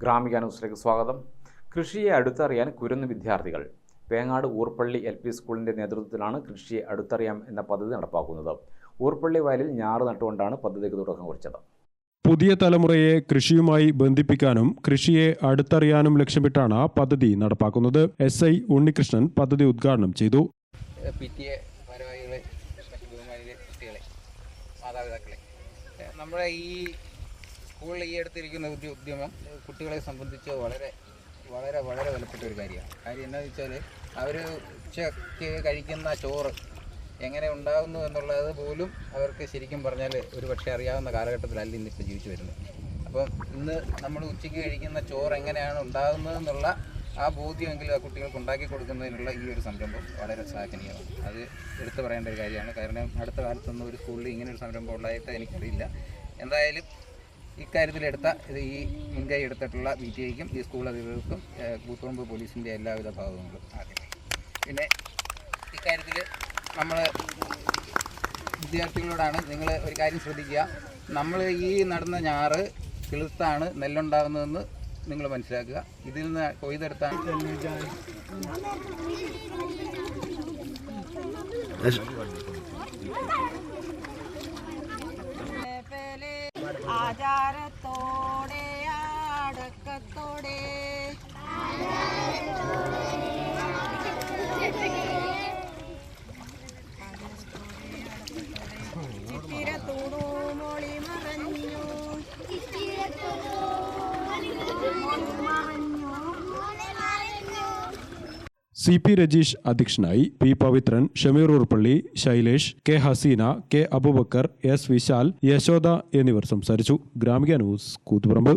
ഗ്രാമിക ന്യൂസിലേക്ക് സ്വാഗതം. കൃഷിയെ അടുത്തറിയാൻ കുരുന്ന് വിദ്യാർത്ഥികൾ. വേങ്ങാട് ഊർപ്പള്ളി LP സ്കൂളിൻ്റെ നേതൃത്വത്തിലാണ് കൃഷിയെ അടുത്തറിയാം എന്ന പദ്ധതി നടപ്പാക്കുന്നത്. ഊർപ്പള്ളി വയലിൽ ഞാറ് നട്ടുകൊണ്ടാണ് പദ്ധതിക്ക് തുടക്കം കുറിച്ചത്. പുതിയ തലമുറയെ കൃഷിയുമായി ബന്ധിപ്പിക്കാനും കൃഷിയെ അടുത്തറിയാനും ലക്ഷ്യമിട്ടാണ് പദ്ധതി നടപ്പാക്കുന്നത്. SI ഉണ്ണികൃഷ്ണൻ പദ്ധതി ഉദ്ഘാടനം ചെയ്തു. മാതാപിതാക്കളെ, നമ്മുടെ ഈ സ്കൂളിൽ ഈ അടുത്തിരിക്കുന്ന ഒരു ഉദ്യമം കുട്ടികളെ സംബന്ധിച്ച് വളരെ വളരെ വളരെ വിലപ്പെട്ട ഒരു കാര്യമാണ്. കാര്യം എന്താണെന്ന് വെച്ചാൽ അവർ ഉച്ചയ്ക്ക് കഴിക്കുന്ന ചോറ് എങ്ങനെ ഉണ്ടാകുന്നു എന്നുള്ളത് പോലും അവർക്ക് ശരിക്കും പറഞ്ഞാൽ ഒരു പക്ഷേ അറിയാവുന്ന കാലഘട്ടത്തിലല്ല ഇന്നിപ്പോൾ ജീവിച്ചു വരുന്നത്. അപ്പം ഇന്ന് നമ്മൾ ഉച്ചയ്ക്ക് കഴിക്കുന്ന ചോറ് എങ്ങനെയാണ് ഉണ്ടാകുന്നതെന്നുള്ള ആ ബോധ്യമെങ്കിലും ആ കുട്ടികൾക്ക് ഉണ്ടാക്കി കൊടുക്കുന്നതിനുള്ള ഈ ഒരു സംരംഭം വളരെ ശ്ലാഘനീയമാണ്. അത് എടുത്തു പറയേണ്ട ഒരു കാര്യമാണ്. കാരണം അടുത്ത കാലത്തൊന്നും ഒരു സ്കൂളിൽ ഇങ്ങനെ ഒരു സംരംഭം ഉണ്ടായിട്ട് എനിക്കറിയില്ല. എന്തായാലും ഇക്കാര്യത്തിലെടുത്ത ഈ മുൻകൈ എടുത്തിട്ടുള്ള BTAയ്ക്കും ഈ സ്കൂൾ അധികൃതർക്കും കൂത്തുപറമ്പ് പോലീസിൻ്റെ എല്ലാവിധ ഭാഗങ്ങളും ആദ്യമായി. പിന്നെ ഇക്കാര്യത്തിൽ നമ്മൾ വിദ്യാർത്ഥികളോടാണ് നിങ്ങൾ ഒരു കാര്യം ശ്രദ്ധിക്കുക. നമ്മൾ ഈ നടുന്ന ഞാറ് കിളുത്താണ് നെല്ലുണ്ടാകുന്നതെന്ന് നിങ്ങൾ മനസ്സിലാക്കുക. ഇതിൽ നിന്ന് കൊയ്തെടുത്താണ് ആചാരത്തോടെ അടക്കത്തോടെ ചിത്തിരത്തോടു മൊളി മറഞ്ഞു CP രജീഷ് അധ്യക്ഷനായി. P Pavithran, Shameer Urpalli, Shailesh, K Hasina, K Abubakar, S Vishal, Yashoda എന്നിവർ സംസാരിച്ചു. ഗ്രാമിക ന്യൂസ്, കൂത്തുപറമ്പ്.